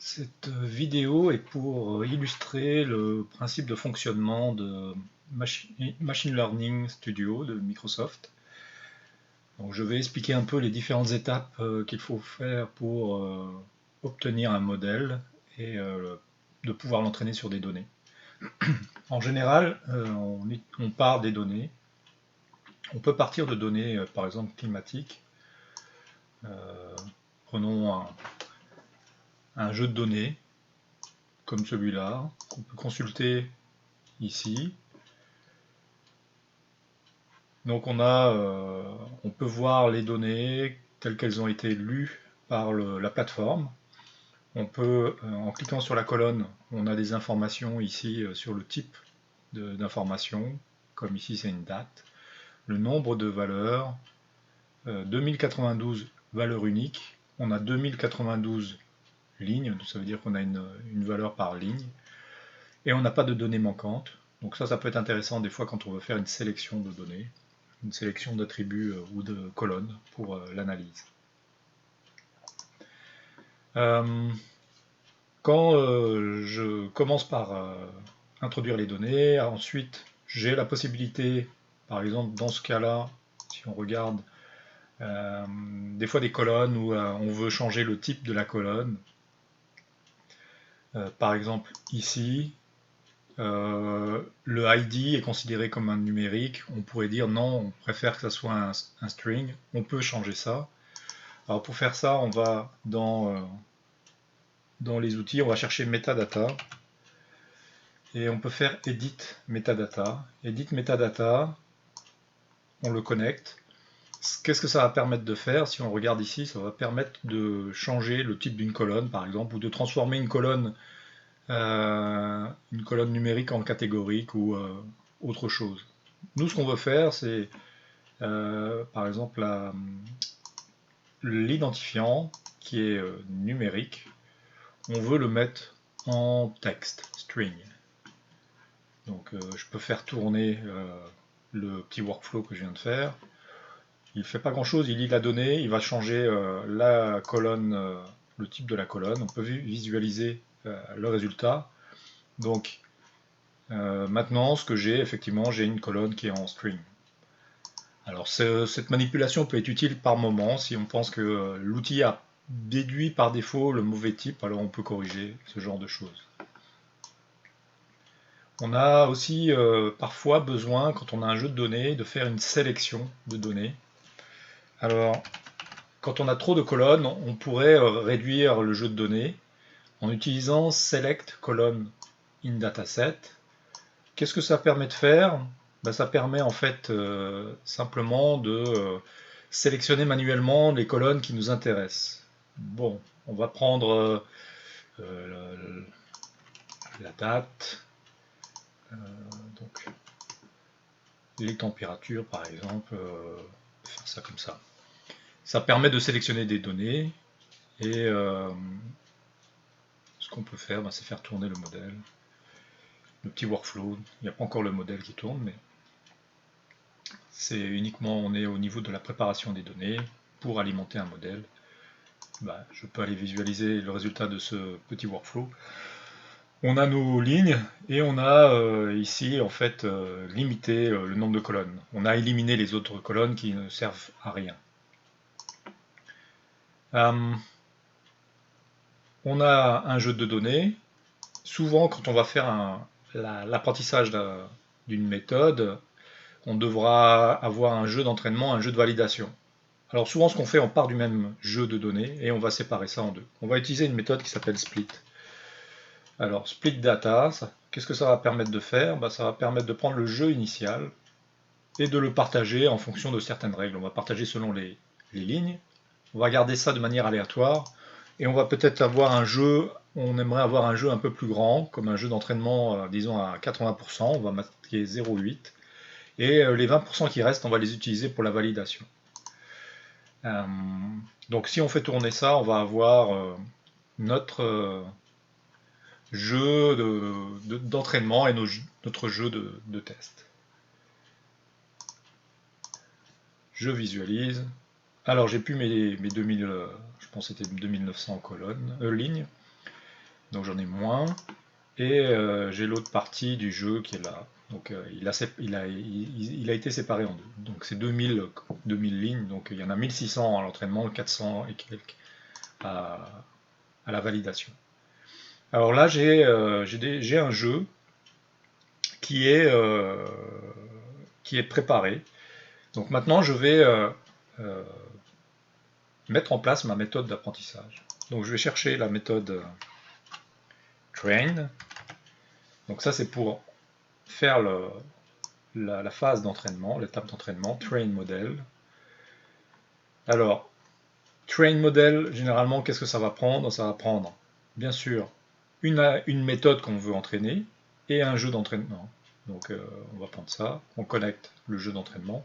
Cette vidéo est pour illustrer le principe de fonctionnement de Machine Learning Studio de Microsoft. Donc, je vais expliquer un peu les différentes étapes qu'il faut faire pour obtenir un modèle et de pouvoir l'entraîner sur des données. En général, on part des données. On peut partir de données, par exemple climatiques. Prenons un jeu de données comme celui-là, qu'on peut consulter ici. Donc on peut voir les données telles qu'elles ont été lues par la plateforme. On peut, en cliquant sur la colonne, on a des informations ici sur le type d'information, comme ici c'est une date, le nombre de valeurs, 2092 valeurs uniques, on a 2092 lignes, ça veut dire qu'on a une valeur par ligne, et on n'a pas de données manquantes. Donc ça peut être intéressant des fois quand on veut faire une sélection de données, une sélection d'attributs ou de colonnes pour l'analyse. Quand je commence par introduire les données, ensuite j'ai la possibilité, par exemple dans ce cas-là, si on regarde, des fois des colonnes où on veut changer le type de la colonne. Par exemple ici, le ID est considéré comme un numérique. On pourrait dire non, on préfère que ça soit un string. On peut changer ça. Alors pour faire ça, on va dans les outils, on va chercher metadata. Et on peut faire edit metadata. Edit metadata, on le connecte. Qu'est-ce que ça va permettre de faire? Si on regarde ici, ça va permettre de changer le type d'une colonne, par exemple, ou de transformer une colonne numérique en catégorique ou autre chose. Nous, ce qu'on veut faire, c'est, par exemple, l'identifiant qui est numérique, on veut le mettre en texte, string. Donc je peux faire tourner le petit workflow que je viens de faire. Il ne fait pas grand chose, il lit la donnée, il va changer la colonne, le type de la colonne. On peut visualiser le résultat. Donc maintenant, ce que j'ai, effectivement, j'ai une colonne qui est en string. Alors cette manipulation peut être utile par moment. Si on pense que l'outil a déduit par défaut le mauvais type, alors on peut corriger ce genre de choses. On a aussi parfois besoin, quand on a un jeu de données, de faire une sélection de données. Alors, quand on a trop de colonnes, on pourrait réduire le jeu de données en utilisant select column in dataset. Qu'est-ce que ça permet de faire? Ça permet en fait simplement de sélectionner manuellement les colonnes qui nous intéressent. Bon, on va prendre la date, donc les températures par exemple, faire ça comme ça. Ça permet de sélectionner des données et ce qu'on peut faire, c'est faire tourner le modèle. Le petit workflow, il n'y a pas encore le modèle qui tourne, mais c'est uniquement, on est au niveau de la préparation des données pour alimenter un modèle. Je peux aller visualiser le résultat de ce petit workflow. On a nos lignes et on a ici en fait limité le nombre de colonnes. On a éliminé les autres colonnes qui ne servent à rien. On a un jeu de données. Souvent, quand on va faire l'apprentissage d'une méthode, on devra avoir un jeu d'entraînement, un jeu de validation. Alors souvent, ce qu'on fait, on part du même jeu de données et on va séparer ça en deux. On va utiliser une méthode qui s'appelle split. Alors, split data, qu'est-ce que ça va permettre de faire? Ça va permettre de prendre le jeu initial et de le partager en fonction de certaines règles. On va partager selon les lignes. On va garder ça de manière aléatoire. Et on va peut-être avoir un jeu, on aimerait avoir un jeu un peu plus grand, comme un jeu d'entraînement, disons à 80%, on va marquer 0,8. Et les 20% qui restent, on va les utiliser pour la validation. Donc si on fait tourner ça, on va avoir notre jeu d'entraînement et notre jeu de test. Je visualise. Alors j'ai plus mes 2000, je pense que c'était 2900 lignes. donc j'en ai moins, et j'ai l'autre partie du jeu qui est là. Donc il a été séparé en deux. Donc c'est 2000 lignes, donc il y en a 1600 à l'entraînement, 400 et quelques à la validation. Alors là j'ai un jeu qui est, préparé. Donc maintenant je vais euh, mettre en place ma méthode d'apprentissage. Donc je vais chercher la méthode train. Donc ça c'est pour faire la phase d'entraînement, l'étape d'entraînement, train model. Alors, train model, généralement, qu'est-ce que ça va prendre? Ça va prendre, bien sûr, une méthode qu'on veut entraîner et un jeu d'entraînement. Donc on va prendre ça, on connecte le jeu d'entraînement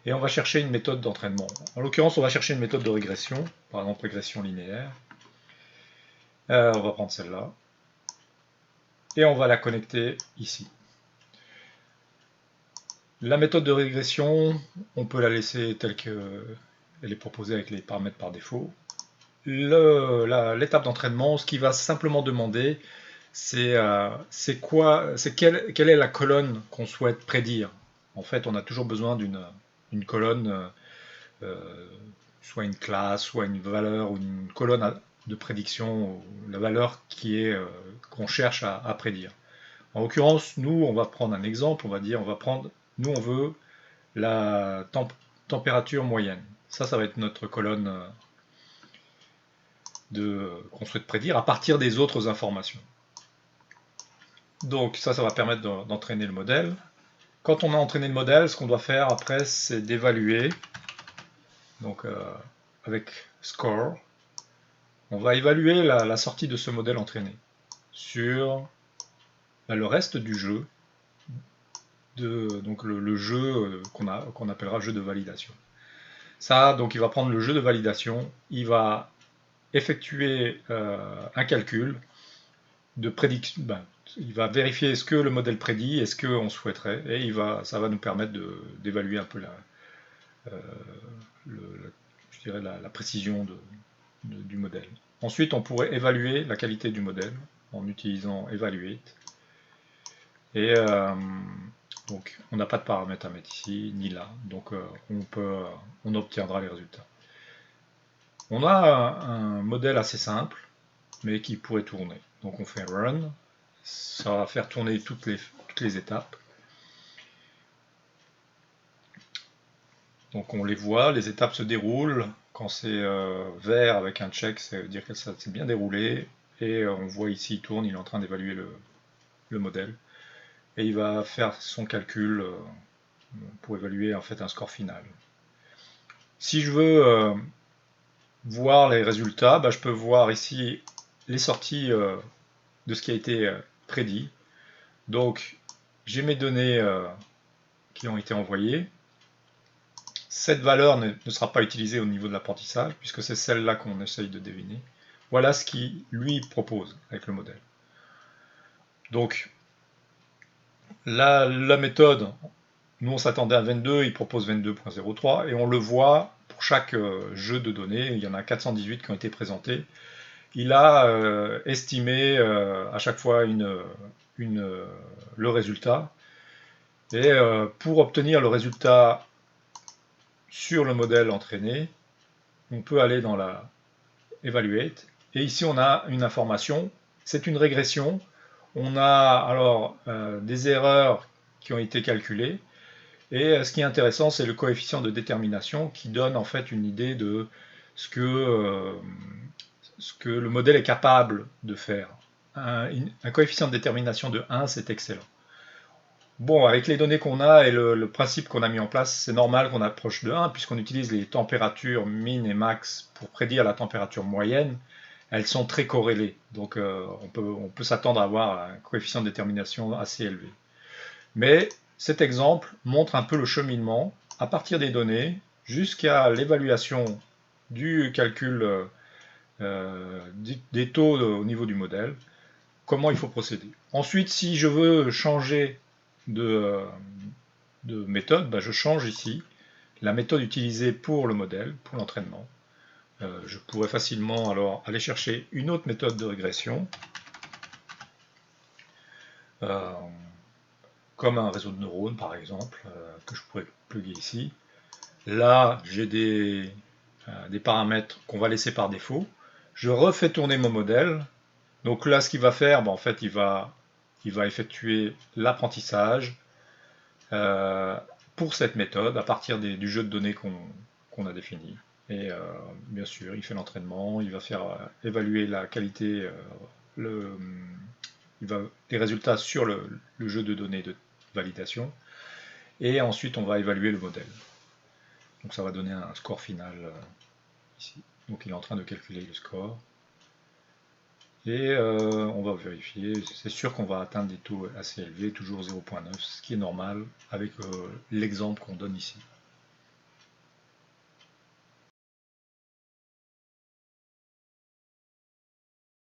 et on va chercher une méthode d'entraînement. En l'occurrence, on va chercher une méthode de régression, par exemple régression linéaire. On va prendre celle-là et on va la connecter ici. La méthode de régression, on peut la laisser telle qu'elle est proposée avec les paramètres par défaut. L'étape d'entraînement, ce qui va simplement demander, c'est quelle est la colonne qu'on souhaite prédire. En fait, on a toujours besoin d'une colonne, soit une classe, soit une valeur, ou une colonne de prédiction, la valeur qu'on cherche à prédire. En l'occurrence, nous, on va prendre un exemple, nous, on veut la température moyenne. Ça va être notre colonne qu'on souhaite prédire à partir des autres informations. Donc ça va permettre d'entraîner le modèle. Quand on a entraîné le modèle, ce qu'on doit faire après, c'est d'évaluer. Donc avec score, on va évaluer la sortie de ce modèle entraîné sur le reste du jeu, donc le jeu qu'on appellera jeu de validation. Ça, donc il va prendre le jeu de validation, il va effectuer un calcul de prédiction. Il va vérifier ce que le modèle prédit et ce qu'on souhaiterait, et ça va nous permettre d'évaluer un peu la précision du modèle. Ensuite, on pourrait évaluer la qualité du modèle en utilisant evaluate. Et donc, on n'a pas de paramètres à mettre ici, ni là, donc on obtiendra les résultats. On a un modèle assez simple, mais qui pourrait tourner. Donc on fait run, ça va faire tourner toutes les étapes. Donc on les voit, les étapes se déroulent. Quand c'est vert avec un check, ça veut dire que ça s'est bien déroulé. Et on voit ici, il tourne, il est en train d'évaluer le modèle. Et il va faire son calcul pour évaluer en fait un score final. Si je veux voir les résultats, je peux voir ici les sorties de ce qui a été prédit. Donc j'ai mes données qui ont été envoyées. Cette valeur ne sera pas utilisée au niveau de l'apprentissage, puisque c'est celle-là qu'on essaye de deviner. Voilà ce qu'il lui propose avec le modèle. Donc la méthode, nous on s'attendait à 22, il propose 22.03, et on le voit pour chaque jeu de données, il y en a 418 qui ont été présentés. Il a estimé à chaque fois le résultat. Et pour obtenir le résultat sur le modèle entraîné, on peut aller dans la Evaluate. Et ici, on a une information. C'est une régression. On a alors des erreurs qui ont été calculées. Et ce qui est intéressant, c'est le coefficient de détermination qui donne en fait une idée de ce que le modèle est capable de faire. Un coefficient de détermination de 1, c'est excellent. Bon, avec les données qu'on a et le principe qu'on a mis en place, c'est normal qu'on approche de 1, puisqu'on utilise les températures min et max pour prédire la température moyenne. Elles sont très corrélées, donc on peut s'attendre à avoir un coefficient de détermination assez élevé. Mais cet exemple montre un peu le cheminement à partir des données jusqu'à l'évaluation du calcul des taux au niveau du modèle, comment il faut procéder. Ensuite, si je veux changer de méthode, je change ici la méthode utilisée pour le modèle, pour l'entraînement. Je pourrais facilement alors aller chercher une autre méthode de régression. euh, comme un réseau de neurones par exemple, que je pourrais plugger ici. Là, j'ai des paramètres qu'on va laisser par défaut. Je refais tourner mon modèle. Donc là, ce qu'il va faire, en fait, il va effectuer l'apprentissage euh, pour cette méthode à partir du jeu de données qu'on a défini. Et bien sûr, il fait l'entraînement, il va faire évaluer la qualité, le, les résultats sur le jeu de données de validation. Et ensuite, on va évaluer le modèle. Donc ça va donner un score final ici. Donc il est en train de calculer le score. Et on va vérifier. C'est sûr qu'on va atteindre des taux assez élevés, toujours 0,9, ce qui est normal avec l'exemple qu'on donne ici.